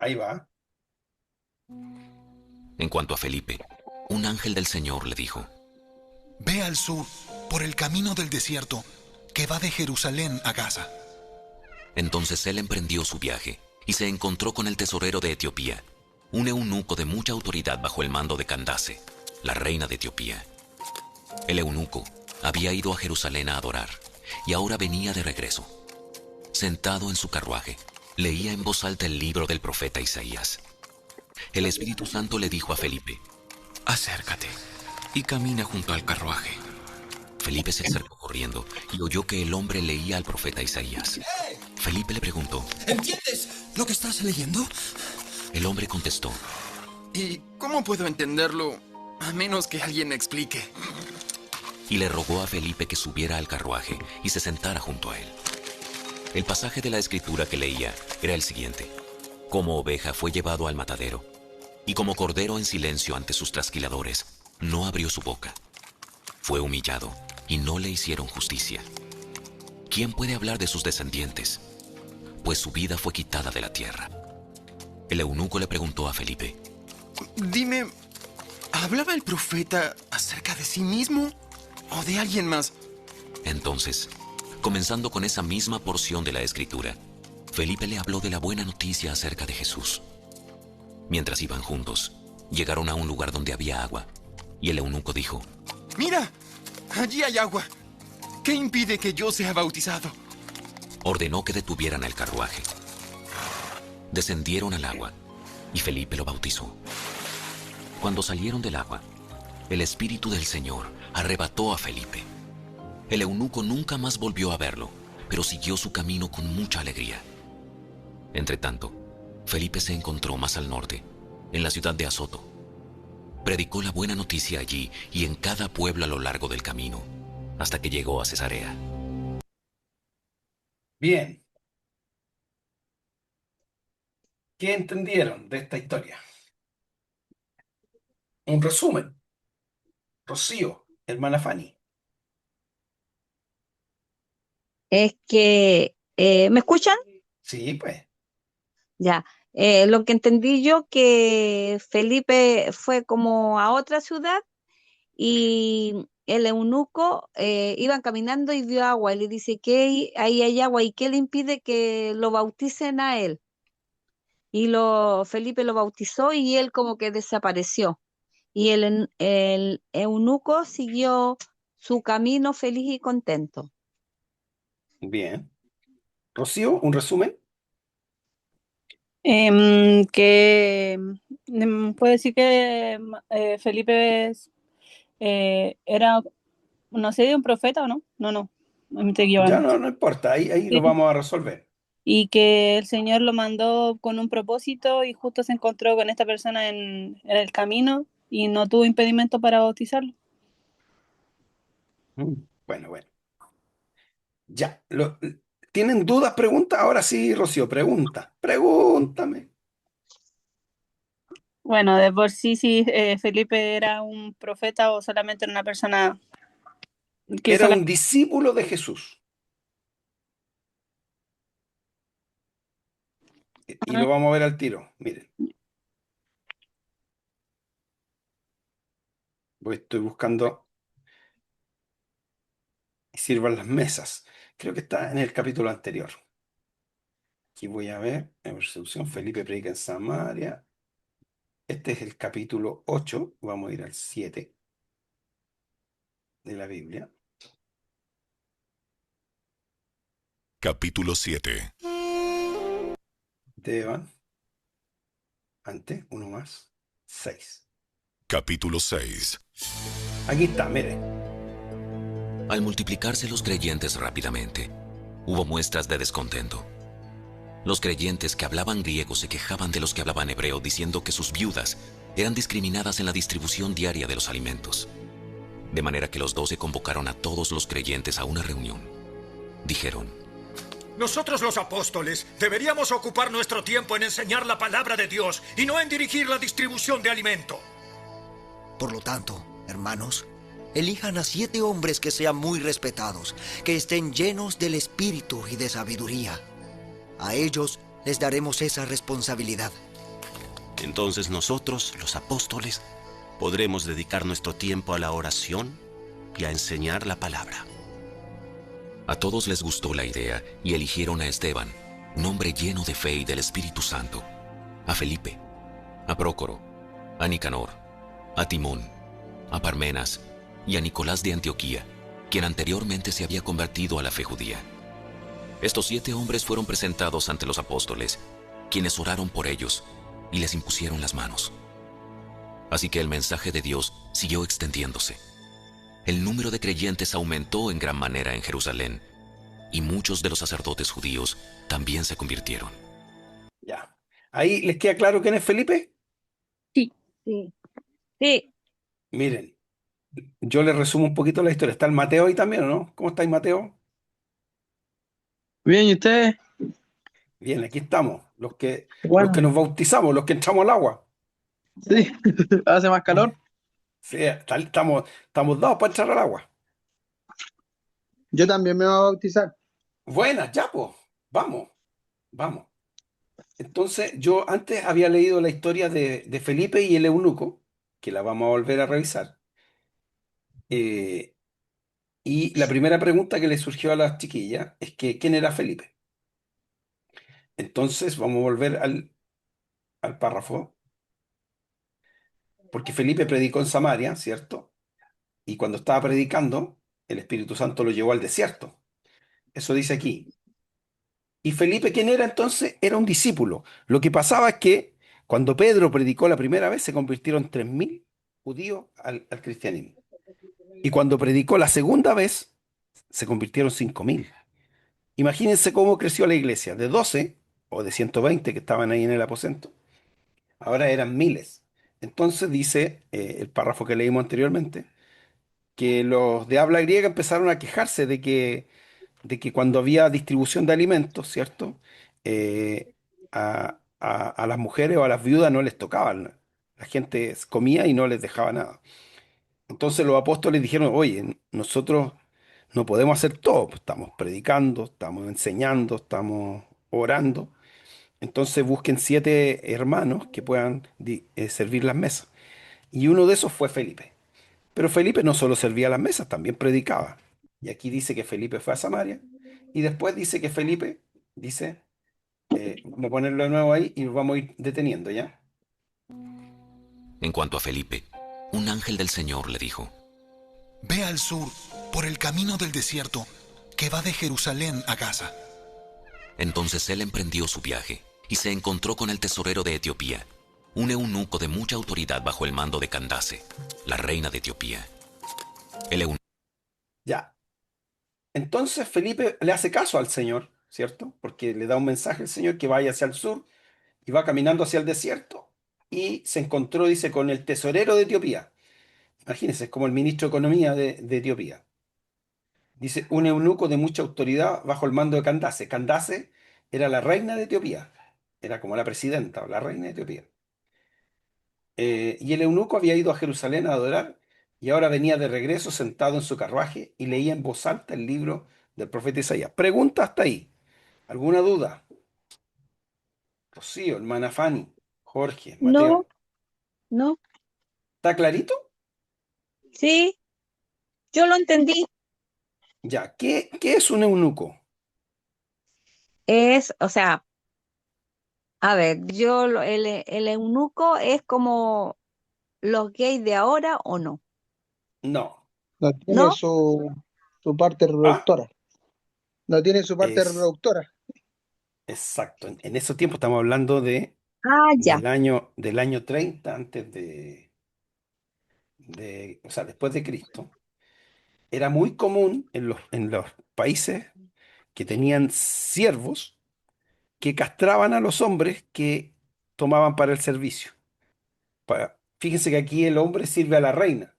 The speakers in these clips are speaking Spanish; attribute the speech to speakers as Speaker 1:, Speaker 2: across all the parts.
Speaker 1: Ahí va.
Speaker 2: En cuanto a Felipe, un ángel del Señor le dijo:
Speaker 3: Ve al sur, por el camino del desierto, que va de Jerusalén a Gaza.
Speaker 2: Entonces él emprendió su viaje y se encontró con el tesorero de Etiopía, un eunuco de mucha autoridad bajo el mando de Candace, la reina de Etiopía. El eunuco había ido a Jerusalén a adorar y ahora venía de regreso. Sentado en su carruaje, leía en voz alta el libro del profeta Isaías. El Espíritu Santo le dijo a Felipe:
Speaker 4: Acércate y camina junto al carruaje.
Speaker 2: Felipe se acercó corriendo y oyó que el hombre leía al profeta Isaías. Felipe le preguntó.
Speaker 4: ¿Entiendes lo que estás leyendo?
Speaker 2: El hombre contestó:
Speaker 4: ¿Y cómo puedo entenderlo a menos que alguien me explique?
Speaker 2: Y le rogó a Felipe que subiera al carruaje y se sentara junto a él. El pasaje de la escritura que leía era el siguiente: como oveja fue llevado al matadero, y como cordero en silencio ante sus trasquiladores, no abrió su boca. Fue humillado y no le hicieron justicia. ¿Quién puede hablar de sus descendientes? Pues su vida fue quitada de la tierra. El eunuco le preguntó a Felipe:
Speaker 4: Dime, ¿hablaba el profeta acerca de sí mismo o de alguien más?
Speaker 2: Entonces, comenzando con esa misma porción de la escritura, Felipe le habló de la buena noticia acerca de Jesús. Mientras iban juntos, llegaron a un lugar donde había agua, y el eunuco dijo:
Speaker 4: Mira, allí hay agua. ¿Qué impide que yo sea bautizado?
Speaker 2: Ordenó que detuvieran el carruaje. Descendieron al agua, y Felipe lo bautizó. Cuando salieron del agua, el Espíritu del Señor arrebató a Felipe. El eunuco nunca más volvió a verlo, pero siguió su camino con mucha alegría. Entretanto, Felipe se encontró más al norte, en la ciudad de Azoto. Predicó la buena noticia allí y en cada pueblo a lo largo del camino, hasta que llegó a Cesarea.
Speaker 1: Bien. ¿Qué entendieron de esta historia? Un resumen. Rocío, hermana Fanny.
Speaker 5: Es que, ¿me escuchan?
Speaker 1: Sí, pues.
Speaker 5: Ya. Lo que entendí yo que Felipe fue como a otra ciudad y el eunuco iban caminando y vio agua y le dice que ahí hay agua y qué le impide que lo bauticen a él. Y Felipe lo bautizó y él como que desapareció. Y el eunuco siguió su camino feliz y contento.
Speaker 1: Bien. Rocío, un resumen.
Speaker 6: Puede decir que Felipe era, no sé, un profeta o no, no, me estoy
Speaker 1: Ya
Speaker 6: equivocando.
Speaker 1: no importa, ahí lo
Speaker 6: Sí.
Speaker 1: vamos a resolver.
Speaker 6: Y que el Señor lo mandó con un propósito y justo se encontró con esta persona en el camino y no tuvo impedimento para bautizarlo.
Speaker 1: Bueno, bueno. Ya. ¿Tienen dudas, preguntas? Ahora sí, Rocío, pregunta. Pregúntame.
Speaker 6: Bueno, de por sí, si Felipe era un profeta o solamente era una persona que
Speaker 1: Era un
Speaker 6: solamente...
Speaker 1: discípulo de Jesús. Y lo vamos a ver al tiro. Miren, estoy buscando y sirvan las mesas. Creo que está en el capítulo anterior. Aquí voy a ver, en persecución, Felipe predica en Samaria. Este es el capítulo 8. Vamos a ir al 7 de la Biblia.
Speaker 3: Capítulo 7.
Speaker 1: Esteban, antes, uno más, 6.
Speaker 3: Capítulo 6.
Speaker 1: Aquí está, miren.
Speaker 2: Al multiplicarse los creyentes rápidamente, hubo muestras de descontento. Los creyentes que hablaban griego se quejaban de los que hablaban hebreo, diciendo que sus viudas eran discriminadas en la distribución diaria de los alimentos. De manera que los 12 convocaron a todos los creyentes a una reunión. Dijeron:
Speaker 7: Nosotros los apóstoles deberíamos ocupar nuestro tiempo en enseñar la palabra de Dios y no en dirigir la distribución de alimento.
Speaker 8: Por lo tanto, hermanos, elijan a 7 hombres que sean muy respetados, que estén llenos del espíritu y de sabiduría. A ellos les daremos esa responsabilidad.
Speaker 9: Entonces nosotros, los apóstoles, podremos dedicar nuestro tiempo a la oración y a enseñar la palabra.
Speaker 2: A todos les gustó la idea y eligieron a Esteban, un hombre lleno de fe y del Espíritu Santo, a Felipe, a Prócoro, a Nicanor, a Timón, a Parmenas y a Nicolás de Antioquía, quien anteriormente se había convertido a la fe judía. Estos 7 hombres fueron presentados ante los apóstoles, quienes oraron por ellos y les impusieron las manos. Así que el mensaje de Dios siguió extendiéndose. El número de creyentes aumentó en gran manera en Jerusalén, y muchos de los sacerdotes judíos también se convirtieron.
Speaker 1: Ya. ¿Ahí les queda claro quién es Felipe?
Speaker 5: Sí. Sí.
Speaker 1: Miren, yo les resumo un poquito la historia. ¿Está el Mateo ahí también o no? ¿Cómo estáis, Mateo?
Speaker 10: Bien, ¿y ustedes?
Speaker 1: Bien, aquí estamos, los que
Speaker 10: Bueno,
Speaker 1: nos bautizamos, los que entramos al agua.
Speaker 10: sí, hace más calor.
Speaker 1: Sí, estamos dados para entrar al agua.
Speaker 10: Yo también me voy a bautizar.
Speaker 1: Buenas, ya pues, vamos, vamos. Entonces, yo antes había leído la historia de Felipe y el eunuco, que la vamos a volver a revisar. Eh, y la primera pregunta que le surgió a las chiquillas es que, ¿quién era Felipe? Entonces, vamos a volver al párrafo, porque Felipe predicó en Samaria, ¿cierto? Y cuando estaba predicando, el Espíritu Santo lo llevó al desierto. Eso dice aquí. ¿Y Felipe quién era entonces? Era un discípulo. Lo que pasaba es que cuando Pedro predicó la primera vez, se convirtieron 3.000 judíos al cristianismo. Y cuando predicó la segunda vez, se convirtieron 5.000. Imagínense cómo creció la iglesia. De 12 o de 120 que estaban ahí en el aposento, ahora eran miles. Entonces dice el párrafo que leímos anteriormente, que los de habla griega empezaron a quejarse de que cuando había distribución de alimentos, ¿cierto? A las mujeres o a las viudas no les tocaban. La gente comía y no les dejaba nada. Entonces los apóstoles dijeron, oye, nosotros no podemos hacer todo, pues, estamos predicando, estamos enseñando, estamos orando. Entonces busquen 7 hermanos que puedan servir las mesas. Y uno de esos fue Felipe. Pero Felipe no solo servía las mesas, también predicaba. Y aquí dice que Felipe fue a Samaria. Y después dice que Felipe, dice, vamos a ponerlo de nuevo ahí y nos vamos a ir deteniendo, ¿ya?
Speaker 2: En cuanto a Felipe, un ángel del Señor le dijo:
Speaker 3: Ve al sur, por el camino del desierto, que va de Jerusalén a Gaza.
Speaker 2: Entonces él emprendió su viaje y se encontró con el tesorero de Etiopía, un eunuco de mucha autoridad bajo el mando de Candace, la reina de Etiopía. El eunuco
Speaker 1: Ya. Entonces Felipe le hace caso al Señor, ¿cierto? Porque le da un mensaje al Señor que vaya hacia el sur y va caminando hacia el desierto y se encontró, dice, con el tesorero de Etiopía. Imagínense, es como el ministro de Economía de Etiopía. Dice, un eunuco de mucha autoridad bajo el mando de Candace. Candace era la reina de Etiopía, era como la presidenta o la reina de Etiopía. Y el eunuco había ido a Jerusalén a adorar y ahora venía de regreso sentado en su carruaje y leía en voz alta el libro del profeta Isaías. Pregunta hasta ahí. ¿Alguna duda? Rocío, hermana Fanny, Jorge,
Speaker 5: No,
Speaker 1: Mateo.
Speaker 5: no.
Speaker 1: ¿Está clarito?
Speaker 5: Sí, yo lo entendí.
Speaker 1: Ya. ¿Qué es un eunuco?
Speaker 5: O sea, a ver, el eunuco es como los gays de ahora o no,
Speaker 1: No.
Speaker 10: No tiene
Speaker 5: ¿no?
Speaker 10: su parte
Speaker 1: Ah,
Speaker 10: reproductora. No tiene su parte
Speaker 1: es
Speaker 10: reproductora.
Speaker 1: exacto. En esos tiempos estamos hablando
Speaker 5: Ah, ya.
Speaker 1: del año 30 antes o sea, después de Cristo. Era muy común en los países que tenían siervos que castraban a los hombres que tomaban para el servicio. Fíjense que aquí el hombre sirve a la reina,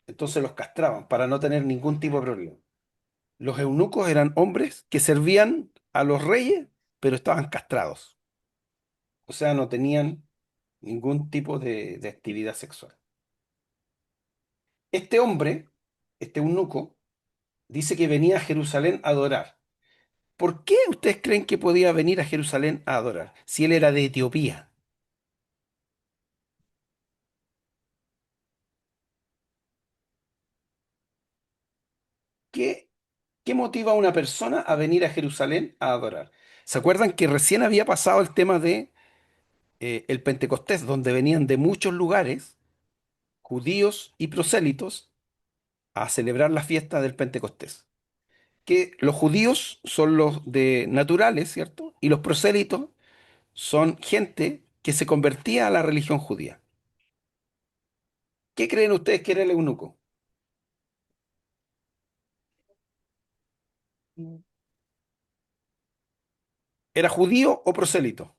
Speaker 1: entonces los castraban para no tener ningún tipo de problema. Los eunucos eran hombres que servían a los reyes, pero estaban castrados, o sea, no tenían ningún tipo de actividad sexual. Este hombre, este eunuco, dice que venía a Jerusalén a adorar. ¿Por qué ustedes creen que podía venir a Jerusalén a adorar si él era de Etiopía? ¿Qué, qué motiva a una persona a venir a Jerusalén a adorar? ¿Se acuerdan que recién había pasado el tema de el Pentecostés, donde venían de muchos lugares, judíos y prosélitos, a celebrar la fiesta del Pentecostés? Que los judíos son los de naturales, ¿cierto? Y los prosélitos son gente que se convertía a la religión judía. ¿Qué creen ustedes que era el eunuco? ¿Era judío o prosélito?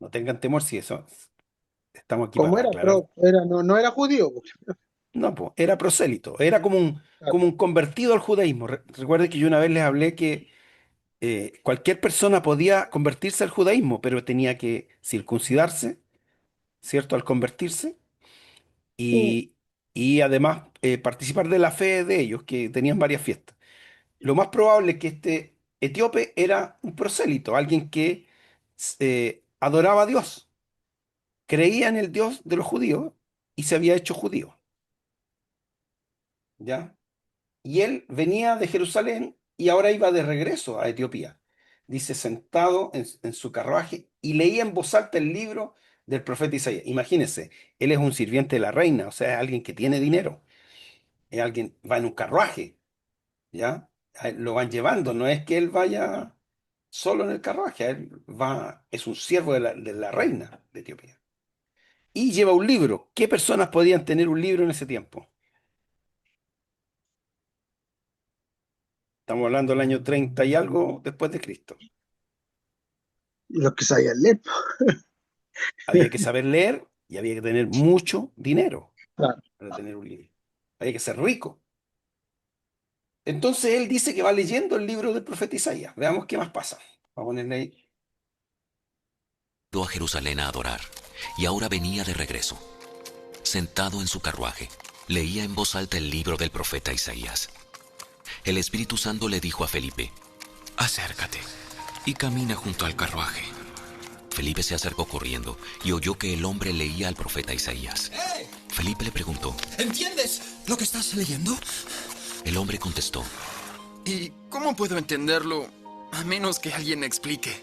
Speaker 1: No tengan temor si eso. Estamos aquí
Speaker 10: ¿Cómo
Speaker 1: para
Speaker 10: era?
Speaker 1: aclarar.
Speaker 10: No era judío, po.
Speaker 1: No, pues, era prosélito, era
Speaker 10: Claro.
Speaker 1: como un convertido al judaísmo. Recuerden que yo una vez les hablé que cualquier persona podía convertirse al judaísmo, pero tenía que circuncidarse, ¿cierto? Al convertirse
Speaker 6: Sí,
Speaker 1: y, y además participar de la fe de ellos, que tenían varias fiestas. Lo más probable es que este etíope era un prosélito, alguien que adoraba a Dios, creía en el Dios de los judíos y se había hecho judío, ¿ya? Y él venía de Jerusalén y ahora iba de regreso a Etiopía. Dice, sentado en su carruaje y leía en voz alta el libro del profeta Isaías. Imagínense, él es un sirviente de la reina, o sea, es alguien que tiene dinero, es alguien, va en un carruaje, ¿ya? A él lo van llevando, no es que él vaya solo en el carruaje, él va, es un siervo de la reina de Etiopía. Y lleva un libro. ¿Qué personas podían tener un libro en ese tiempo? Estamos hablando del año 30 y algo después de Cristo.
Speaker 10: Los que sabían leer.
Speaker 1: Había que saber leer y había que tener mucho dinero
Speaker 10: Claro.
Speaker 1: para tener un libro. Había que ser rico. Entonces él dice que va leyendo el libro del profeta Isaías. Veamos qué más pasa. Vamos a ponerle ahí.
Speaker 2: A Jerusalén a adorar, y ahora venía de regreso. Sentado en su carruaje, leía en voz alta el libro del profeta Isaías. El Espíritu Santo le dijo a Felipe:
Speaker 4: Acércate y camina junto al carruaje.
Speaker 2: Felipe se acercó corriendo y oyó que el hombre leía al profeta Isaías. Felipe le preguntó.
Speaker 8: ¿Entiendes lo que estás leyendo?
Speaker 2: El hombre contestó.
Speaker 4: ¿Y cómo puedo entenderlo a menos que alguien me explique?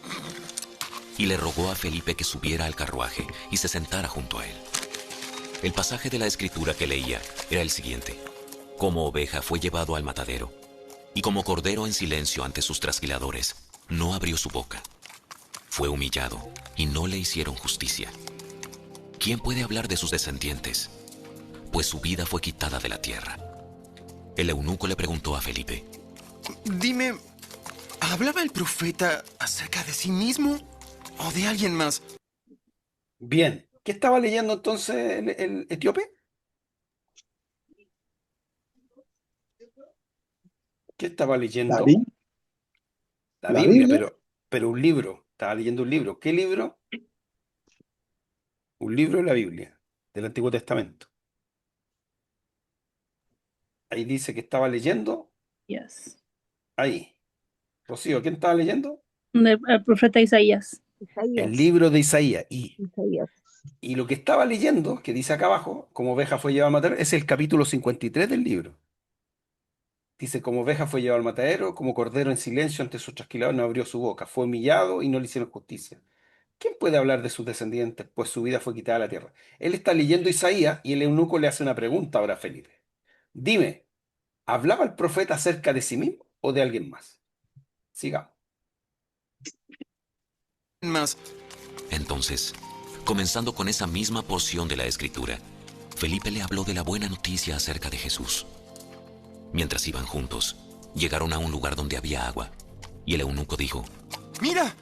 Speaker 2: Y le rogó a Felipe que subiera al carruaje y se sentara junto a él. El pasaje de la escritura que leía era el siguiente. Como oveja fue llevado al matadero, y como cordero en silencio ante sus trasquiladores, no abrió su boca. Fue humillado, y no le hicieron justicia. ¿Quién puede hablar de sus descendientes? Pues su vida fue quitada de la tierra. El eunuco le preguntó a Felipe.
Speaker 4: Dime, ¿hablaba el profeta acerca de sí mismo o de alguien más?
Speaker 1: Bien. ¿Qué estaba leyendo entonces el etíope? ¿Qué estaba
Speaker 10: La,
Speaker 1: leyendo?
Speaker 10: Bi-
Speaker 1: La
Speaker 10: la
Speaker 1: Biblia,
Speaker 10: Biblia.
Speaker 1: pero un libro. Estaba leyendo un libro. ¿Qué libro? Un libro de la Biblia, del Antiguo Testamento. Ahí dice que estaba leyendo.
Speaker 6: yes.
Speaker 1: Ahí. Rocío, ¿quién estaba leyendo?
Speaker 6: El profeta Isaías.
Speaker 1: El
Speaker 5: Isaías,
Speaker 1: libro de Isaías.
Speaker 5: Isaías.
Speaker 1: Y lo que estaba leyendo, que dice acá abajo, como oveja fue llevada al matadero, es el capítulo 53 del libro. Dice, como oveja fue llevado al matadero, como cordero en silencio ante sus trasquiladores no abrió su boca, fue humillado y no le hicieron justicia. ¿Quién puede hablar de sus descendientes? Pues su vida fue quitada de la tierra. Él está leyendo Isaías y el eunuco le hace una pregunta ahora a Felipe. Dime, ¿hablaba el profeta acerca de sí mismo o de alguien más? Sigamos.
Speaker 4: Más.
Speaker 2: Entonces, comenzando con esa misma porción de la escritura, Felipe le habló de la buena noticia acerca de Jesús. Mientras iban juntos, llegaron a un lugar donde había agua, y el eunuco dijo.
Speaker 4: Mira,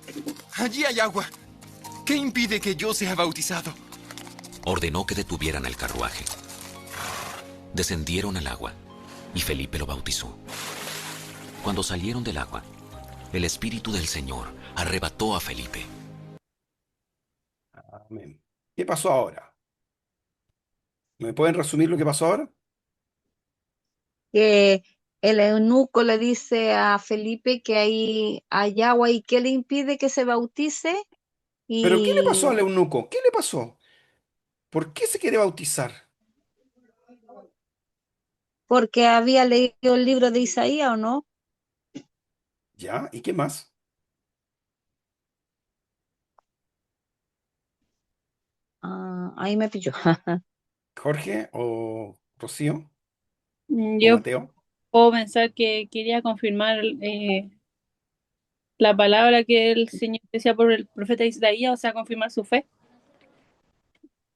Speaker 4: allí hay agua. ¿Qué impide que yo sea bautizado?
Speaker 2: Ordenó que detuvieran el carruaje. Descendieron al agua, y Felipe lo bautizó. Cuando salieron del agua, el Espíritu del Señor arrebató a Felipe.
Speaker 1: Amén. ¿Qué pasó ahora? ¿Me pueden resumir lo que pasó ahora?
Speaker 5: Que el eunuco le dice a Felipe que hay agua y que le impide que se bautice
Speaker 1: ¿Pero qué le pasó
Speaker 5: y
Speaker 1: al eunuco? ¿Qué le pasó? ¿Por qué se quiere bautizar?
Speaker 5: porque había leído el libro de Isaías, ¿o no?
Speaker 1: ¿Ya? ¿Y qué más?
Speaker 5: Ah, ahí me pilló.
Speaker 1: ¿Jorge o Rocío o
Speaker 6: Yo
Speaker 1: Mateo?
Speaker 6: puedo pensar que quería confirmar la palabra que el Señor decía por el profeta Isaías, o sea, confirmar su fe.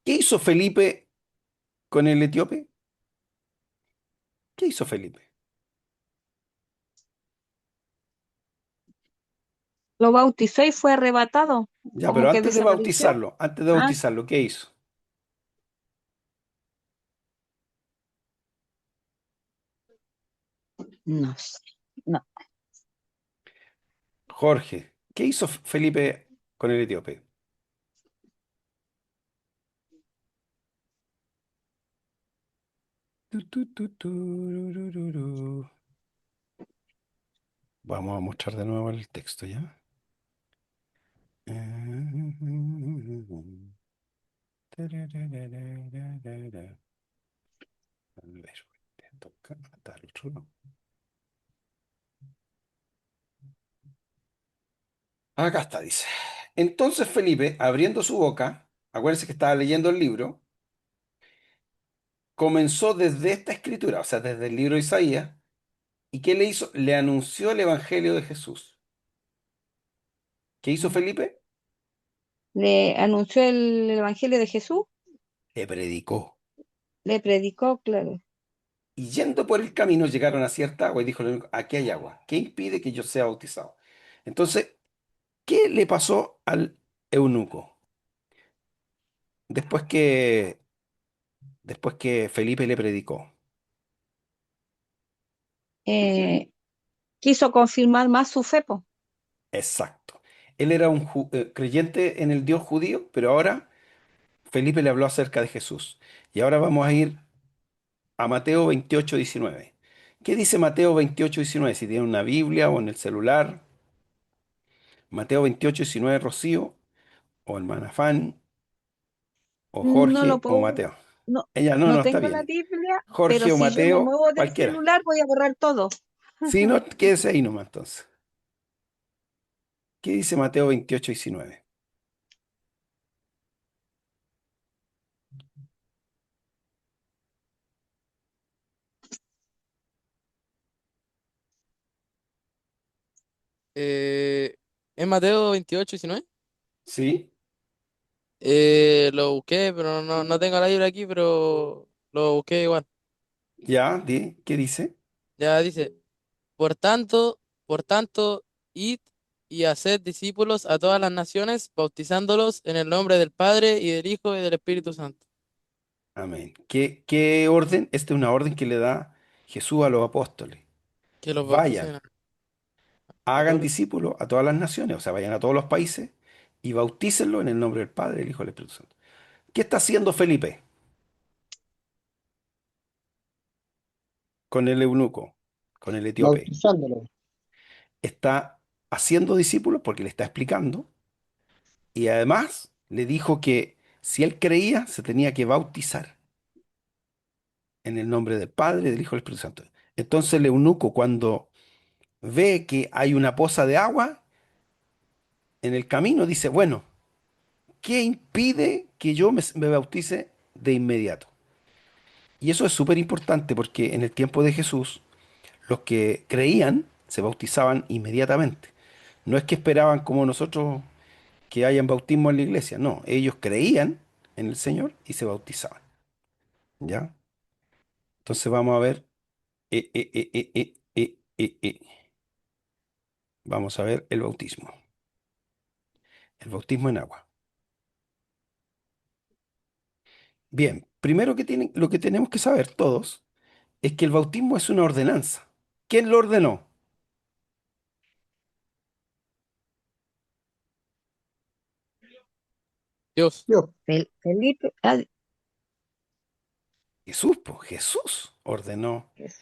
Speaker 1: ¿Qué hizo Felipe con el etíope? ¿Qué hizo Felipe?
Speaker 5: Lo bautizó y fue arrebatado,
Speaker 1: Ya, pero
Speaker 5: como que desapareció.
Speaker 1: antes de
Speaker 5: Ah,
Speaker 1: bautizarlo, ¿qué hizo?
Speaker 5: no sé. No.
Speaker 1: Jorge, ¿qué hizo Felipe con el etíope? Tu, tu, tu, tururururu. Vamos a mostrar de nuevo el texto, ¿ya? A ver, toca matar otro, ¿no? Acá está, dice. Entonces Felipe, abriendo su boca, acuérdense que estaba leyendo el libro, comenzó desde esta escritura, o sea, desde el libro de Isaías, ¿y qué le hizo? Le anunció el evangelio de Jesús. ¿Qué hizo Felipe?
Speaker 5: Le anunció el evangelio de Jesús,
Speaker 1: Le predicó.
Speaker 5: le predicó, claro.
Speaker 1: Y yendo por el camino llegaron a cierta agua y dijo, aquí hay agua. ¿Qué impide que yo sea bautizado? Entonces, ¿qué le pasó al eunuco? Después que, después que Felipe le predicó.
Speaker 5: Eh, quiso confirmar más su fe, po.
Speaker 1: Exacto. Él era un creyente en el Dios judío, pero ahora Felipe le habló acerca de Jesús. Y ahora vamos a ir a Mateo 28:19. ¿Qué dice Mateo 28:19? Si tiene una Biblia o en el celular. Mateo 28:19, Rocío, o hermana Fanny, o
Speaker 5: No lo
Speaker 1: Jorge, o
Speaker 5: puedo,
Speaker 1: Mateo.
Speaker 5: no,
Speaker 1: Ella no,
Speaker 5: no
Speaker 1: no está
Speaker 5: tengo la
Speaker 1: bien.
Speaker 5: Biblia, pero
Speaker 1: Jorge o
Speaker 5: si yo me
Speaker 1: Mateo,
Speaker 5: muevo del
Speaker 1: cualquiera.
Speaker 5: celular voy a borrar todo.
Speaker 1: Si no, quédese ahí nomás entonces. ¿Qué dice Mateo 28:19?
Speaker 11: Eh, es Mateo 28:19.
Speaker 1: ¿Sí?
Speaker 11: Lo busqué, pero no tengo la Biblia aquí, pero lo busqué igual.
Speaker 1: ¿Ya? ¿Qué dice?
Speaker 11: Ya dice, por tanto, id y haced discípulos a todas las naciones, bautizándolos en el nombre del Padre y del Hijo y del Espíritu Santo.
Speaker 1: Amén. ¿Qué orden? Esta es una orden que le da Jesús a los apóstoles.
Speaker 11: Que los bauticen
Speaker 1: Vayan,
Speaker 11: a
Speaker 1: hagan
Speaker 11: todos los...
Speaker 1: discípulos a todas las naciones, o sea, vayan a todos los países y bautícenlo en el nombre del Padre, del Hijo y del Espíritu Santo. ¿Qué está haciendo Felipe con el eunuco, con el etíope?
Speaker 10: bautizándolo.
Speaker 1: Está haciendo discípulos porque le está explicando y además le dijo que si él creía, se tenía que bautizar en el nombre del Padre, del Hijo y del Espíritu Santo. Entonces el eunuco, cuando ve que hay una poza de agua en el camino, dice, bueno, ¿qué impide que yo me bautice de inmediato? Y eso es súper importante porque en el tiempo de Jesús, los que creían se bautizaban inmediatamente. No es que esperaban como nosotros que hayan bautismo en la iglesia, no, ellos creían en el Señor y se bautizaban, ¿ya? Entonces vamos a ver, vamos a ver el bautismo en agua. Bien, primero lo que tenemos que saber todos es que el bautismo es una ordenanza. ¿Quién lo ordenó?
Speaker 11: Dios.
Speaker 10: Yo,
Speaker 5: Felipe,
Speaker 1: Jesús, pues Jesús ordenó
Speaker 5: es-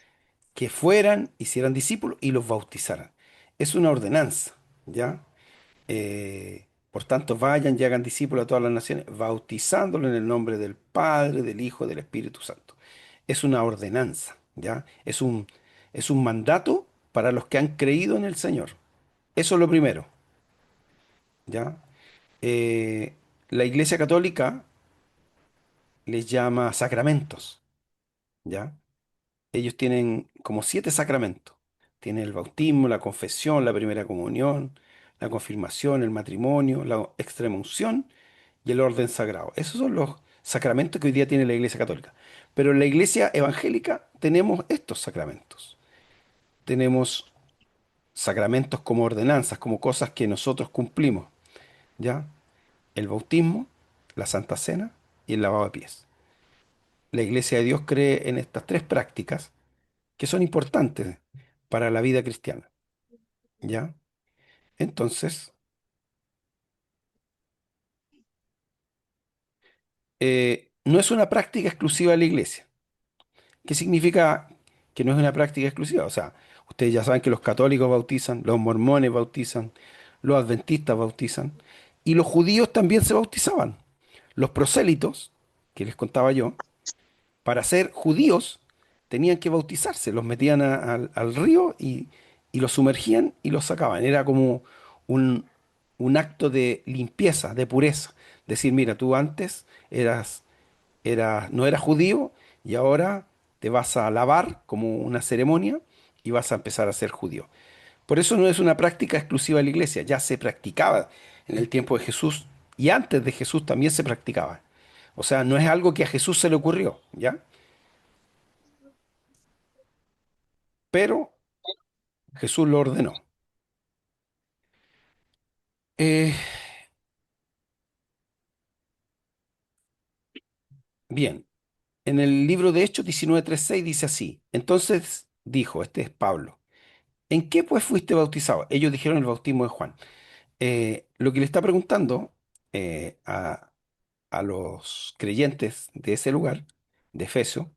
Speaker 1: que fueran, hicieran discípulos y los bautizaran. Es una ordenanza, ¿ya? Por tanto, vayan y hagan discípulos a todas las naciones, bautizándolos en el nombre del Padre, del Hijo y del Espíritu Santo. Es una ordenanza. ¿ya? Es un mandato para los que han creído en el Señor. Eso es lo primero, ¿ya? Eh, la Iglesia Católica les llama sacramentos, ¿ya? Ellos tienen como 7 sacramentos. Tienen el bautismo, la confesión, la primera comunión, la confirmación, el matrimonio, la extremaunción y el orden sagrado. Esos son los sacramentos que hoy día tiene la Iglesia Católica. Pero en la Iglesia Evangélica tenemos estos sacramentos. Tenemos sacramentos como ordenanzas, como cosas que nosotros cumplimos, ¿ya? El bautismo, la Santa Cena y el lavado de pies. La Iglesia de Dios cree en estas 3 prácticas que son importantes para la vida cristiana, ¿ya? Entonces, no es una práctica exclusiva de la Iglesia. ¿Qué significa que no es una práctica exclusiva? O sea, ustedes ya saben que los católicos bautizan, los mormones bautizan, los adventistas bautizan, y los judíos también se bautizaban. Los prosélitos, que les contaba yo, para ser judíos tenían que bautizarse, los metían al río y los sumergían y los sacaban. Era como un, un acto de limpieza, de pureza. Decir, mira, tú antes no eras judío y ahora te vas a lavar como una ceremonia y vas a empezar a ser judío. Por eso no es una práctica exclusiva de la iglesia, ya se practicaba en el tiempo de Jesús y antes de Jesús también se practicaba. O sea, no es algo que a Jesús se le ocurrió, ¿ya? Pero Jesús lo ordenó. Eh, bien, en el libro de Hechos 19:36 dice así. Entonces dijo, este es Pablo, ¿en qué pues fuiste bautizado? Ellos dijeron el bautismo de Juan. Lo que le está preguntando a los creyentes de ese lugar, de Efeso,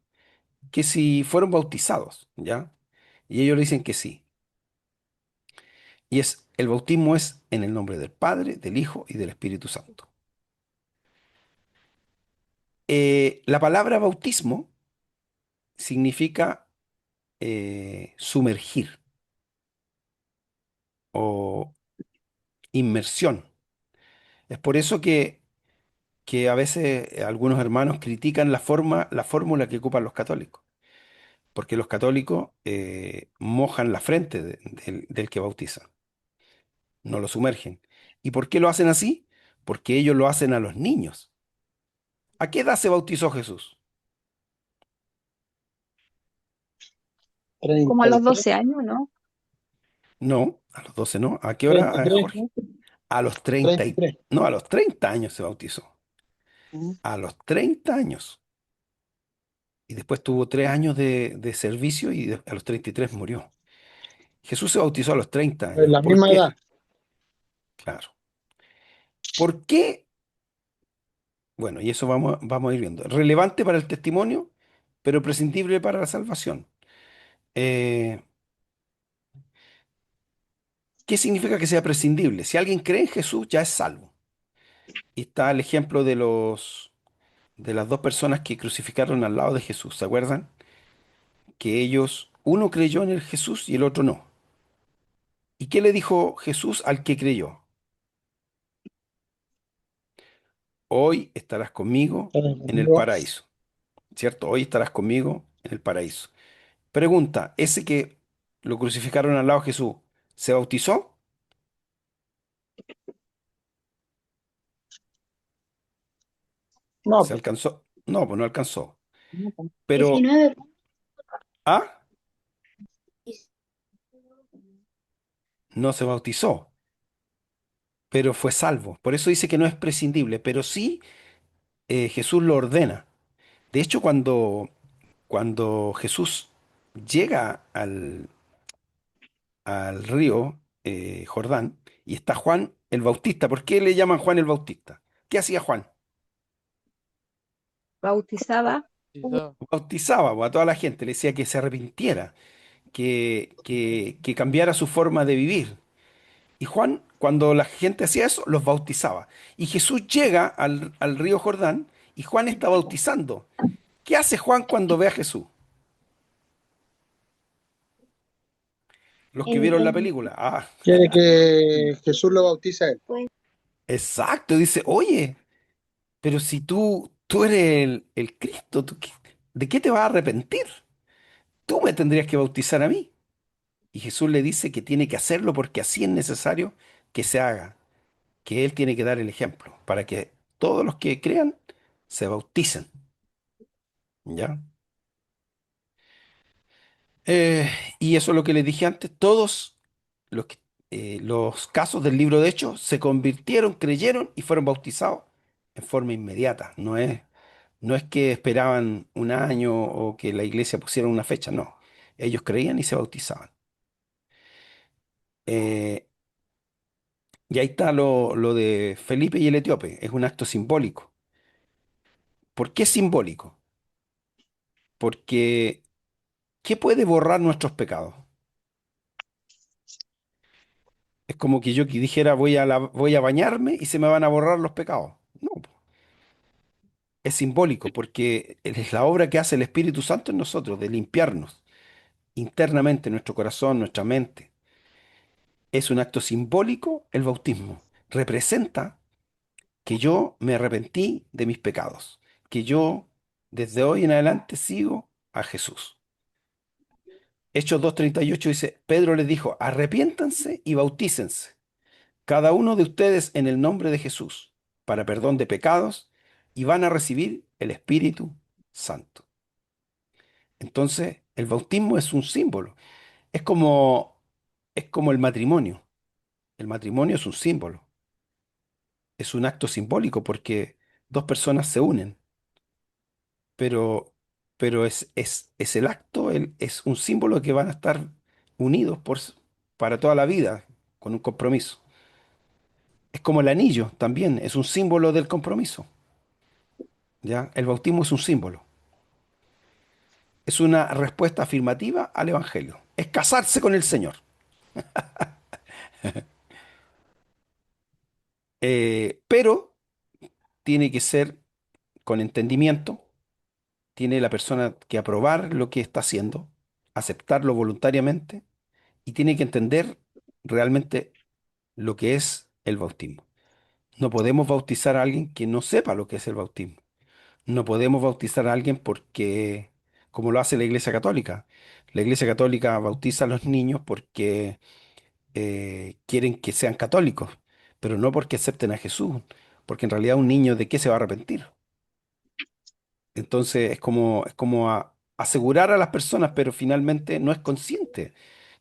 Speaker 1: que si fueron bautizados, ¿ya? Y ellos le dicen que sí. El bautismo es en el nombre del Padre, del Hijo y del Espíritu Santo. La palabra bautismo significa sumergir o inmersión. Es por eso que a veces algunos hermanos critican la fórmula que ocupan los católicos, porque los católicos mojan la frente del que bautiza, no lo sumergen. ¿Y por qué lo hacen así? Porque ellos lo hacen a los niños. ¿A qué edad se bautizó Jesús?
Speaker 5: Como a los
Speaker 10: 33,
Speaker 5: 12 años, ¿no?
Speaker 1: No, a los 12 no. ¿A qué hora,
Speaker 10: 33,
Speaker 1: Jorge? A los 30
Speaker 10: 33.
Speaker 1: no, a los 30 años se bautizó.
Speaker 10: Ujú.
Speaker 1: A los 30 años. Y después tuvo 3 años de servicio y a los 33 murió. Jesús se bautizó a los 30
Speaker 10: Pues
Speaker 1: años.
Speaker 10: la
Speaker 1: ¿Por
Speaker 10: misma
Speaker 1: qué?
Speaker 10: edad.
Speaker 1: Claro. ¿Por qué? Bueno, y eso vamos a ir viendo. Relevante para el testimonio, pero prescindible para la salvación. Eh, ¿Qué significa que sea prescindible? Si alguien cree en Jesús, ya es salvo. Y está el ejemplo de las 2 personas que crucificaron al lado de Jesús. ¿Se acuerdan? Que ellos, uno creyó en el Jesús y el otro no. ¿Y qué le dijo Jesús al que creyó? Hoy estarás conmigo
Speaker 10: Pero
Speaker 1: en el
Speaker 10: conmigo,
Speaker 1: paraíso, ¿cierto? Hoy estarás conmigo en el paraíso. Pregunta, ¿ese que lo crucificaron al lado de Jesús, se bautizó?
Speaker 10: no,
Speaker 1: ¿Se
Speaker 10: pues.
Speaker 1: alcanzó? No, pues no alcanzó.
Speaker 10: No, pues.
Speaker 1: Pero,
Speaker 12: 19.
Speaker 1: ah, no se bautizó, pero fue salvo. Por eso dice que no es prescindible, pero sí Jesús lo ordena. De hecho, cuando Jesús llega al río Jordán y está Juan el Bautista. ¿Por qué le llaman Juan el Bautista? ¿Qué hacía Juan?
Speaker 5: Bautizaba.
Speaker 11: Quizá.
Speaker 1: Bautizaba pues, a toda la gente, le decía que se arrepintiera, que cambiara su forma de vivir. Y Juan, cuando la gente hacía eso, los bautizaba. Y Jesús llega al río Jordán y Juan está bautizando. ¿Qué hace Juan cuando ve a Jesús? Los que vieron la película. Ah,
Speaker 10: Quiere que Jesús lo bautice a él.
Speaker 1: exacto. Dice, oye, pero si tú eres el Cristo, ¿de qué te vas a arrepentir? Tú me tendrías que bautizar a mí. Y Jesús le dice que tiene que hacerlo porque así es necesario que se haga, que Él tiene que dar el ejemplo para que todos los que crean se bauticen. ¿Ya? Eh, y eso es lo que les dije antes, todos los, los casos del libro de Hechos se convirtieron, creyeron y fueron bautizados en forma inmediata. No es que esperaban un año o que la iglesia pusiera una fecha, no. Ellos creían y se bautizaban. Eh, y ahí está lo de Felipe y el etíope, es un acto simbólico. ¿Por qué simbólico? Porque ¿qué puede borrar nuestros pecados? Es como que yo que dijera voy a bañarme y se me van a borrar los pecados. No, po. Es simbólico porque es la obra que hace el Espíritu Santo en nosotros, de limpiarnos internamente nuestro corazón, nuestra mente. Es un acto simbólico el bautismo. Representa que yo me arrepentí de mis pecados, que yo desde hoy en adelante sigo a Jesús. Hechos 2:38 dice, Pedro les dijo, arrepiéntanse y bautícense cada uno de ustedes en el nombre de Jesús, para perdón de pecados, y van a recibir el Espíritu Santo. Entonces, el bautismo es un símbolo. Es como el matrimonio. El matrimonio es un símbolo. Es un acto simbólico porque dos personas se unen, pero, pero es el acto, es un símbolo que van a estar unidos para toda la vida, con un compromiso. Es como el anillo también, es un símbolo del compromiso. ¿Ya? El bautismo es un símbolo. Es una respuesta afirmativa al Evangelio. Es casarse con el Señor. Pero tiene que ser con entendimiento. Tiene la persona que aprobar lo que está haciendo, aceptarlo voluntariamente y tiene que entender realmente lo que es el bautismo. No podemos bautizar a alguien que no sepa lo que es el bautismo. No podemos bautizar a alguien porque, como lo hace la Iglesia Católica. La Iglesia Católica bautiza a los niños porque quieren que sean católicos, pero no porque acepten a Jesús, porque en realidad un niño de qué se va a arrepentir. Entonces es como asegurar a las personas, pero finalmente no es consciente.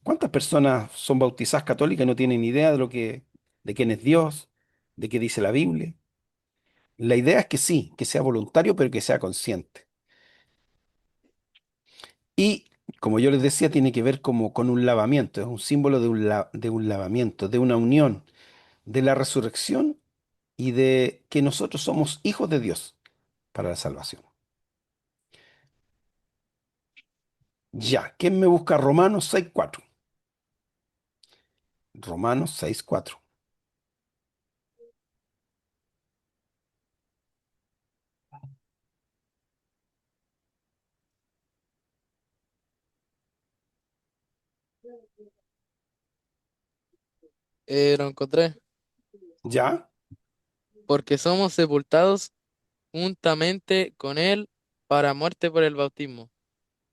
Speaker 1: ¿Cuántas personas son bautizadas católicas y no tienen idea de quién es Dios, de qué dice la Biblia? La idea es que sí, que sea voluntario, pero que sea consciente. Y como yo les decía, tiene que ver como con un lavamiento, es un símbolo de un lavamiento, de una unión, de la resurrección y de que nosotros somos hijos de Dios para la salvación. Ya, ¿quién me busca? Romanos 6:4. Romanos 6:4.
Speaker 11: Lo encontré.
Speaker 1: ¿Ya?
Speaker 11: Porque somos sepultados juntamente con él para muerte por el bautismo,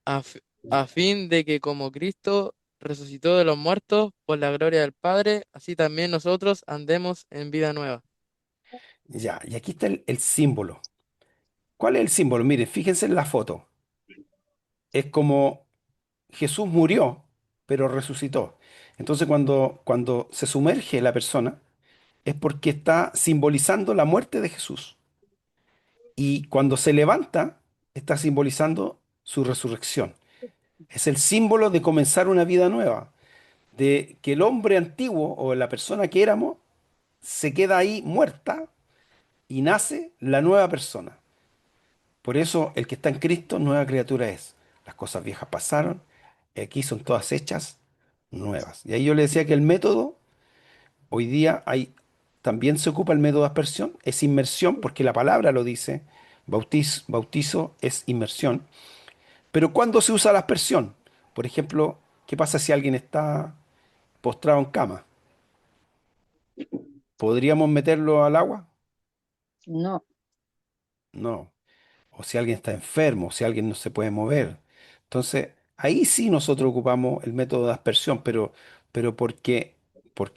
Speaker 11: a, fi- a fin de que como Cristo resucitó de los muertos por la gloria del Padre, así también nosotros andemos en vida nueva.
Speaker 1: Ya, y aquí está el símbolo. ¿Cuál es el símbolo? Miren, fíjense en la foto. Es como Jesús murió, pero resucitó. Entonces cuando se sumerge la persona, es porque está simbolizando la muerte de Jesús. Y cuando se levanta, está simbolizando su resurrección. Es el símbolo de comenzar una vida nueva, de que el hombre antiguo o la persona que éramos se queda ahí muerta y nace la nueva persona. Por eso el que está en Cristo, nueva criatura es. Las cosas viejas pasaron, y aquí son todas hechas nuevas. Y ahí yo le decía que el método, hoy día también se ocupa el método de aspersión, es inmersión, porque la palabra lo dice, bautizo es inmersión. Pero ¿cuándo se usa la aspersión? Por ejemplo, ¿qué pasa si alguien está postrado en cama. ¿Podríamos meterlo al agua?
Speaker 5: No.
Speaker 1: No. O si alguien está enfermo, o si alguien no se puede mover. Entonces, ahí sí nosotros ocupamos el método de aspersión, pero porque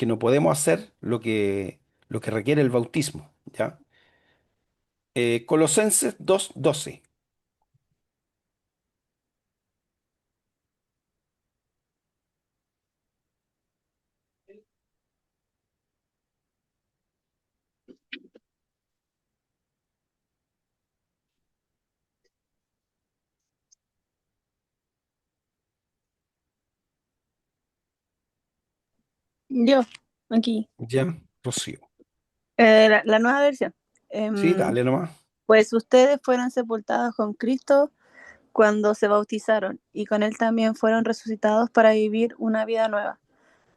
Speaker 1: no podemos hacer lo que requiere el bautismo, ¿ya? Colosenses 2:12.
Speaker 6: Yo, aquí.
Speaker 1: ¿Ya? Rocío.
Speaker 6: La nueva versión.
Speaker 1: Sí,
Speaker 6: Em,
Speaker 1: dale nomás.
Speaker 6: pues ustedes fueron sepultados con Cristo cuando se bautizaron, y con Él también fueron resucitados para vivir una vida nueva,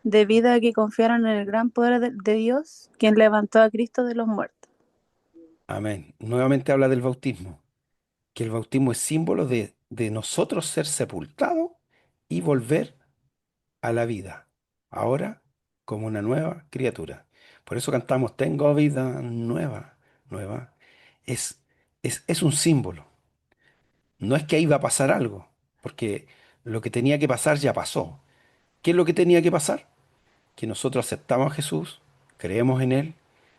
Speaker 6: debido a que confiaron en el gran poder de Dios, quien levantó a Cristo de los muertos.
Speaker 1: Amén. Nuevamente habla del bautismo, que el bautismo es símbolo de nosotros ser sepultados y volver a la vida, ahora como una nueva criatura. Por eso cantamos, tengo vida nueva, nueva. Es, es un símbolo. No es que ahí va a pasar algo, porque lo que tenía que pasar ya pasó. ¿Qué es lo que tenía que pasar? Que nosotros aceptamos a Jesús, creemos en Él,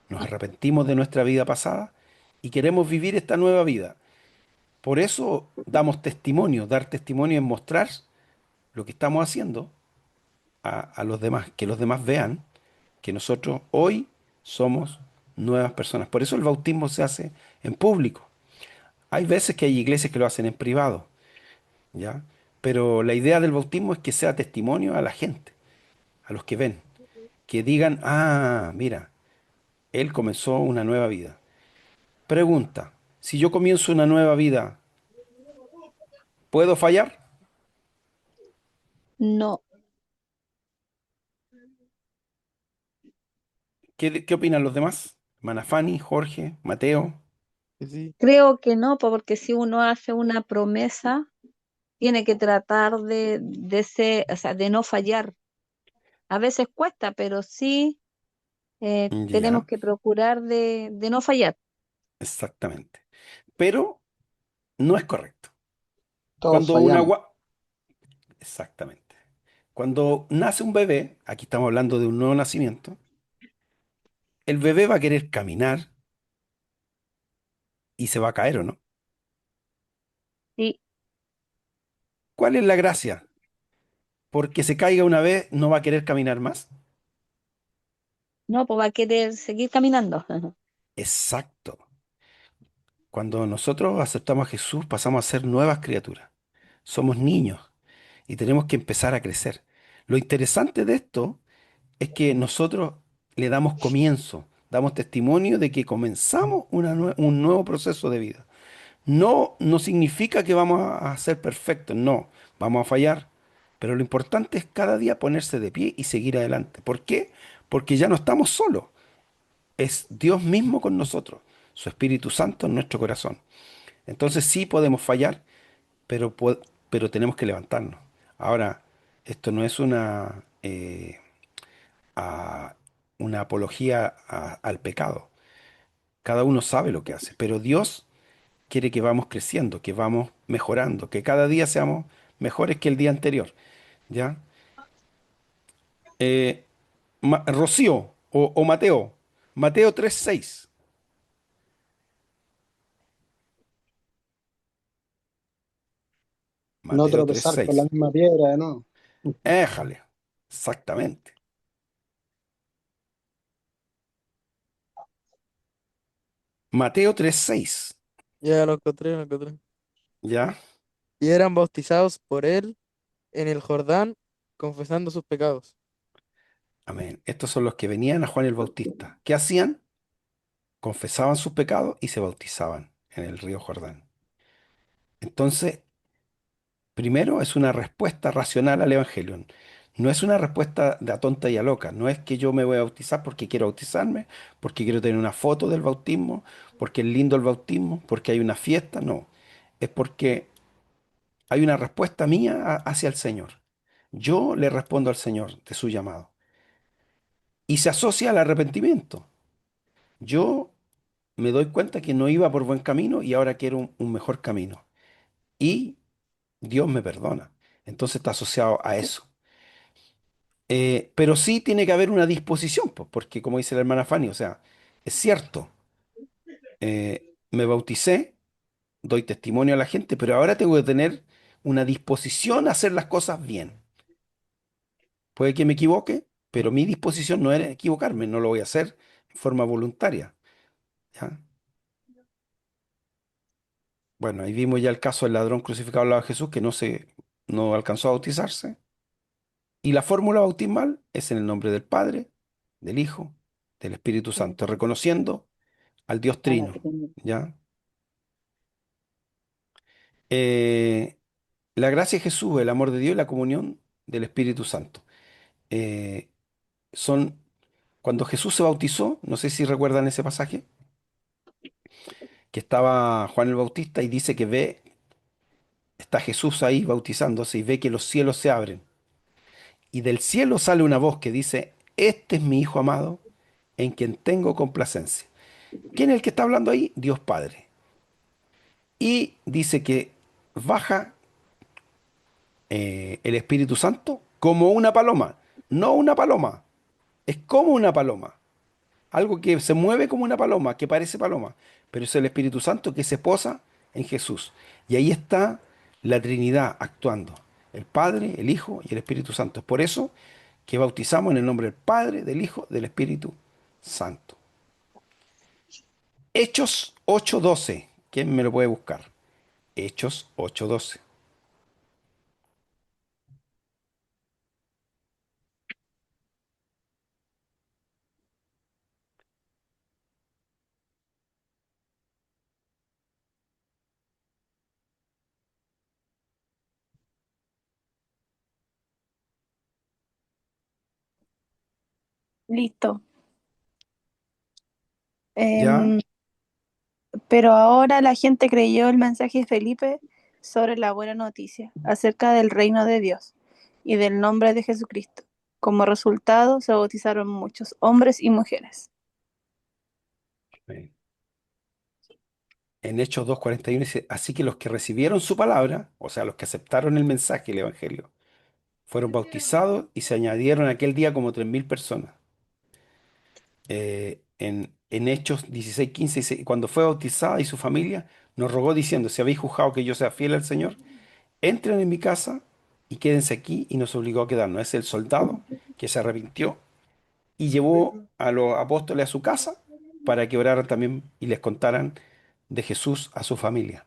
Speaker 1: nos arrepentimos de nuestra vida pasada y queremos vivir esta nueva vida. Por eso damos testimonio. Dar testimonio es mostrar lo que estamos haciendo a los demás, que los demás vean que nosotros hoy somos nuevas personas. Por eso el bautismo se hace en público. Hay veces que hay iglesias que lo hacen en privado, ¿ya? Pero la idea del bautismo es que sea testimonio a la gente, a los que ven, que digan, ah, mira, él comenzó una nueva vida. Pregunta, si yo comienzo una nueva vida, ¿puedo fallar?
Speaker 5: No.
Speaker 1: ¿Qué opinan los demás? Manafani, Jorge, Mateo.
Speaker 11: Que sí.
Speaker 5: Creo que no, porque si uno hace una promesa, tiene que tratar de ser, o sea, de no fallar. A veces cuesta, pero sí tenemos
Speaker 1: Ya,
Speaker 5: que procurar de no fallar.
Speaker 1: exactamente. Pero no es correcto.
Speaker 10: Todos
Speaker 1: Cuando una
Speaker 10: fallamos.
Speaker 1: gua- Exactamente. Cuando nace un bebé, aquí estamos hablando de un nuevo nacimiento, el bebé va a querer caminar y se va a caer, ¿o no?
Speaker 5: Sí,
Speaker 1: ¿Cuál es la gracia? Porque se caiga una vez, no va a querer caminar más.
Speaker 5: no, pues va a querer seguir caminando.
Speaker 1: Exacto. Cuando nosotros aceptamos a Jesús, pasamos a ser nuevas criaturas. Somos niños y tenemos que empezar a crecer. Lo interesante de esto es que nosotros le damos comienzo, damos testimonio de que comenzamos un nuevo proceso de vida. No significa que vamos a ser perfectos, no, vamos a fallar, pero lo importante es cada día ponerse de pie y seguir adelante. ¿Por qué? Porque ya no estamos solos, es Dios mismo con nosotros, su Espíritu Santo en nuestro corazón. Entonces sí podemos fallar, pero tenemos que levantarnos. Ahora, esto no es a- una apología al pecado. Cada uno sabe lo que hace, pero Dios quiere que vamos creciendo, que vamos mejorando, que cada día seamos mejores que el día anterior, ¿ya? Rocío o Mateo, Mateo 3:6.
Speaker 10: No
Speaker 1: Mateo tres
Speaker 10: tropezar con la
Speaker 1: seis.
Speaker 10: misma piedra de nuevo.
Speaker 1: Éjale, exactamente. Mateo 3:6,
Speaker 11: Ya lo encontré, lo encontré.
Speaker 1: ¿ya?
Speaker 11: Y eran bautizados por él en el Jordán, confesando sus pecados.
Speaker 1: Amén. Estos son los que venían a Juan el Bautista. ¿Qué hacían? Confesaban sus pecados y se bautizaban en el río Jordán. Entonces, primero es una respuesta racional al Evangelio. No es una respuesta de a tonta y a loca. No es que yo me voy a bautizar porque quiero bautizarme, porque quiero tener una foto del bautismo, porque es lindo el bautismo, porque hay una fiesta. No. Es porque hay una respuesta mía hacia el Señor. Yo le respondo al Señor de su llamado. y se asocia al arrepentimiento. Yo me doy cuenta que no iba por buen camino y ahora quiero un mejor camino. Y Dios me perdona. Entonces está asociado a eso. Pero sí tiene que haber una disposición, pues, porque como dice la hermana Fanny, o sea, es cierto, me bauticé, doy testimonio a la gente, pero ahora tengo que tener una disposición a hacer las cosas bien. Puede que me equivoque, pero mi disposición no era equivocarme, no lo voy a hacer en forma voluntaria. ¿Ya? Bueno, ahí vimos ya el caso del ladrón crucificado al lado de Jesús que no alcanzó a bautizarse. Y la fórmula bautismal es en el nombre del Padre, del Hijo, del Espíritu Santo, reconociendo al Dios Trino. ¿Ya? Eh, la gracia de Jesús, el amor de Dios y la comunión del Espíritu Santo. Eh, son cuando Jesús se bautizó, no sé si recuerdan ese pasaje, que estaba Juan el Bautista y dice que está Jesús ahí bautizándose y ve que los cielos se abren. Y del cielo sale una voz que dice, este es mi Hijo amado, en quien tengo complacencia. ¿Quién es el que está hablando ahí? Dios Padre. Y dice que baja el Espíritu Santo como una paloma. No una paloma, es como una paloma. Algo que se mueve como una paloma, que parece paloma. Pero es el Espíritu Santo que se posa en Jesús. Y ahí está la Trinidad actuando. El Padre, el Hijo y el Espíritu Santo. Es por eso que bautizamos en el nombre del Padre, del Hijo, del Espíritu Santo. Hechos 8:12. ¿Quién me lo puede buscar? Hechos 8:12.
Speaker 6: Listo.
Speaker 1: ¿Ya?
Speaker 6: Em, pero ahora la gente creyó el mensaje de Felipe sobre la buena noticia acerca del reino de Dios y del nombre de Jesucristo. Como resultado, se bautizaron muchos hombres y mujeres.
Speaker 1: Sí. En Hechos 2:41 dice, así que los que recibieron su palabra, o sea, los que aceptaron el mensaje, el Evangelio, fueron bautizados y se añadieron aquel día como 3.000 personas. En Hechos 16:15 dice, cuando fue bautizada y su familia, nos rogó diciendo, si habéis juzgado que yo sea fiel al Señor, entren en mi casa y quédense aquí y nos obligó a quedarnos. Es el soldado que se arrepintió y llevó a los apóstoles a su casa para que oraran también y les contaran de Jesús a su familia.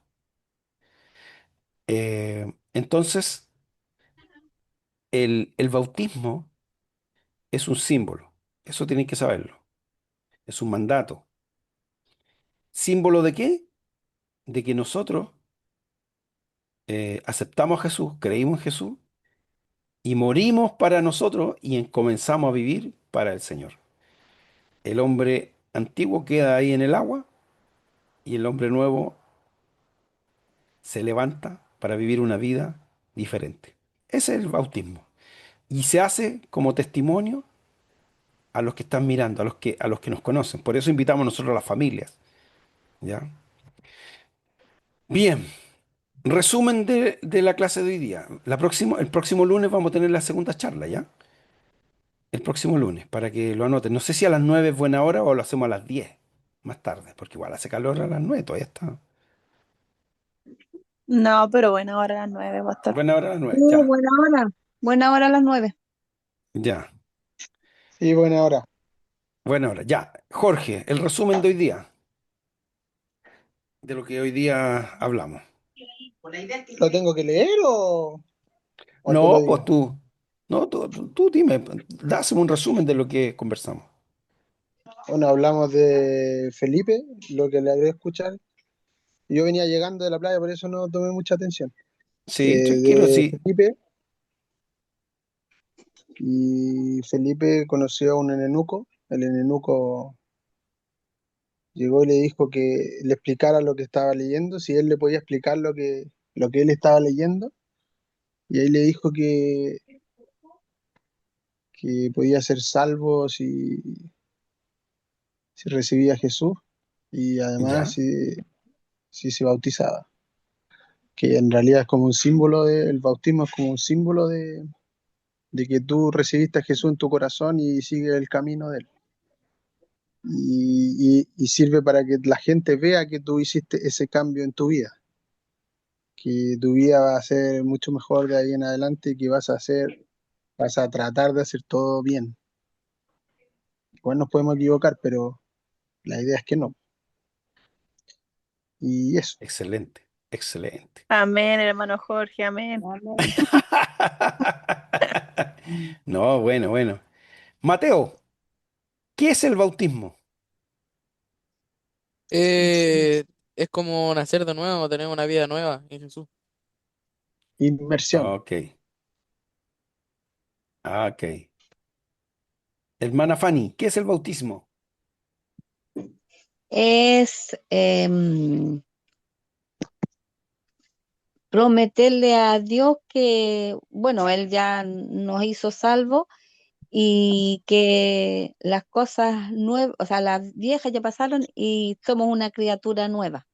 Speaker 1: Entonces, el bautismo es un símbolo, eso tienen que saberlo, es un mandato. ¿Símbolo de qué? De que nosotros aceptamos a Jesús, creímos en Jesús y morimos para nosotros y comenzamos a vivir para el Señor. El hombre antiguo queda ahí en el agua y el hombre nuevo se levanta para vivir una vida diferente. Ese es el bautismo. Y se hace como testimonio a los que están mirando, a los que nos conocen. Por eso invitamos nosotros a las familias. ¿Ya? Bien, resumen de la clase de hoy día. El próximo lunes vamos a tener la segunda charla, ¿ya? El próximo lunes, para que lo anoten. No sé si a las 9 es buena hora o lo hacemos a las 10 más tarde, porque igual hace calor a las 9 todavía está.
Speaker 6: No, pero bueno, ahora a las 9 va a estar.
Speaker 1: Buena hora a las 9 ya,
Speaker 5: Buena hora. Buena hora a las 9.
Speaker 1: ya.
Speaker 10: Sí, buena hora.
Speaker 1: Buena hora, ya. Jorge, el resumen de hoy día, de lo que hoy día hablamos.
Speaker 10: ¿Lo tengo que leer o te lo
Speaker 1: No, pues
Speaker 10: digo?
Speaker 1: tú, no, tú dime, dáseme un resumen de lo que conversamos.
Speaker 10: Bueno, hablamos de Felipe, lo que le agradé escuchar. Yo venía llegando de la playa, por eso no tomé mucha atención.
Speaker 1: Sí, tranquilo,
Speaker 10: De
Speaker 1: sí.
Speaker 10: Felipe, y Felipe conoció a un enenuco. El enenuco llegó y le dijo que le explicara lo que estaba leyendo, si él le podía explicar lo que él estaba leyendo. Y ahí le dijo que podía ser salvo si recibía a Jesús y además
Speaker 1: ¿Ya?
Speaker 10: si se bautizaba, que en realidad es como un símbolo el bautismo es como un símbolo de que tú recibiste a Jesús en tu corazón y sigues el camino de él. Y sirve para que la gente vea que tú hiciste ese cambio en tu vida, que tu vida va a ser mucho mejor de ahí en adelante y que vas a tratar de hacer todo bien. Igual nos podemos equivocar, pero la idea es que no. Y eso.
Speaker 1: Excelente, excelente.
Speaker 6: Amén, hermano Jorge, amén.
Speaker 5: Amén.
Speaker 1: No, bueno, bueno. Mateo, ¿qué es el bautismo?
Speaker 11: Eh, es como nacer de nuevo, tener una vida nueva en Jesús.
Speaker 10: Inmersión.
Speaker 1: Ok, ok. Hermana Fanny, ¿qué es el bautismo?
Speaker 5: Es prometerle a Dios que, bueno, Él ya nos hizo salvos y que las cosas nuevas, o sea, las viejas ya pasaron y somos una criatura nueva,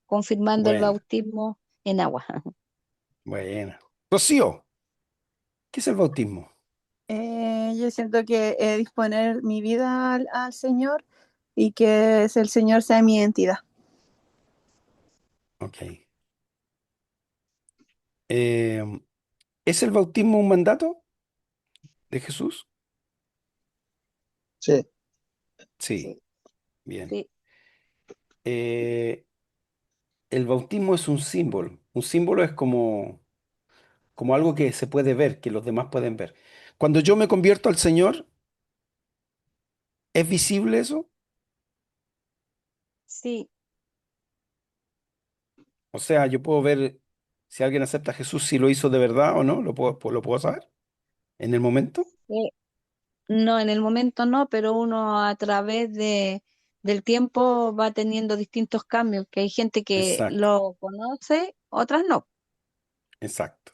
Speaker 5: confirmando el
Speaker 1: Bueno,
Speaker 5: bautismo en agua.
Speaker 1: bueno. Rocío, ¿qué es el bautismo?
Speaker 6: Yo siento que disponer mi vida al Señor y que el Señor sea mi identidad.
Speaker 1: Ok. Eh, ¿Es el bautismo un mandato de Jesús?
Speaker 10: Sí.
Speaker 1: Sí,
Speaker 5: Sí,
Speaker 1: bien.
Speaker 5: sí,
Speaker 1: Eh, el bautismo es un símbolo. Un símbolo es como algo que se puede ver, que los demás pueden ver. Cuando yo me convierto al Señor, ¿es visible eso?
Speaker 5: sí.
Speaker 1: O sea, yo puedo ver si alguien acepta a Jesús, si lo hizo de verdad o no, lo puedo saber en el momento.
Speaker 5: Eh, no, en el momento no, pero uno a través del tiempo va teniendo distintos cambios, que hay gente que
Speaker 1: Exacto,
Speaker 5: lo conoce, otras no.
Speaker 1: exacto.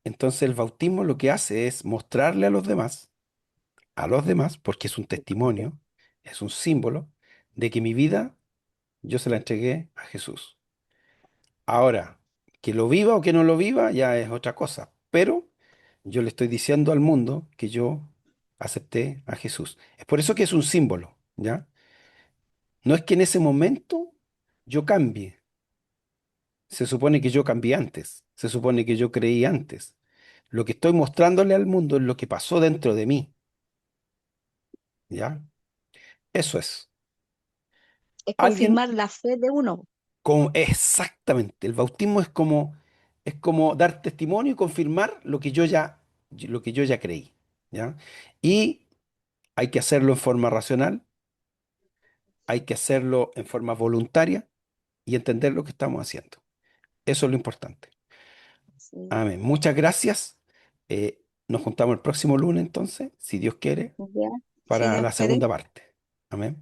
Speaker 1: Entonces el bautismo lo que hace es mostrarle a los demás, porque es un testimonio, es un símbolo de que mi vida yo se la entregué a Jesús. Ahora, que lo viva o que no lo viva ya es otra cosa, pero yo le estoy diciendo al mundo que yo acepté a Jesús. Es por eso que es un símbolo, ¿ya? No es que en ese momento yo cambie. Se supone que yo cambié antes. Se supone que yo creí antes. Lo que estoy mostrándole al mundo es lo que pasó dentro de mí, ¿ya? Eso es.
Speaker 5: Es
Speaker 1: Alguien
Speaker 5: confirmar la fe de uno.
Speaker 1: con exactamente. El bautismo es como dar testimonio y confirmar lo que yo ya creí, ¿ya? Y hay que hacerlo en forma racional, hay que hacerlo en forma voluntaria y entender lo que estamos haciendo. Eso es lo importante.
Speaker 5: Sí,
Speaker 1: Amén. Muchas gracias. Nos juntamos el próximo lunes entonces, si Dios quiere,
Speaker 5: ya, si
Speaker 1: para
Speaker 5: Dios
Speaker 1: la
Speaker 5: quiere.
Speaker 1: segunda parte. Amén.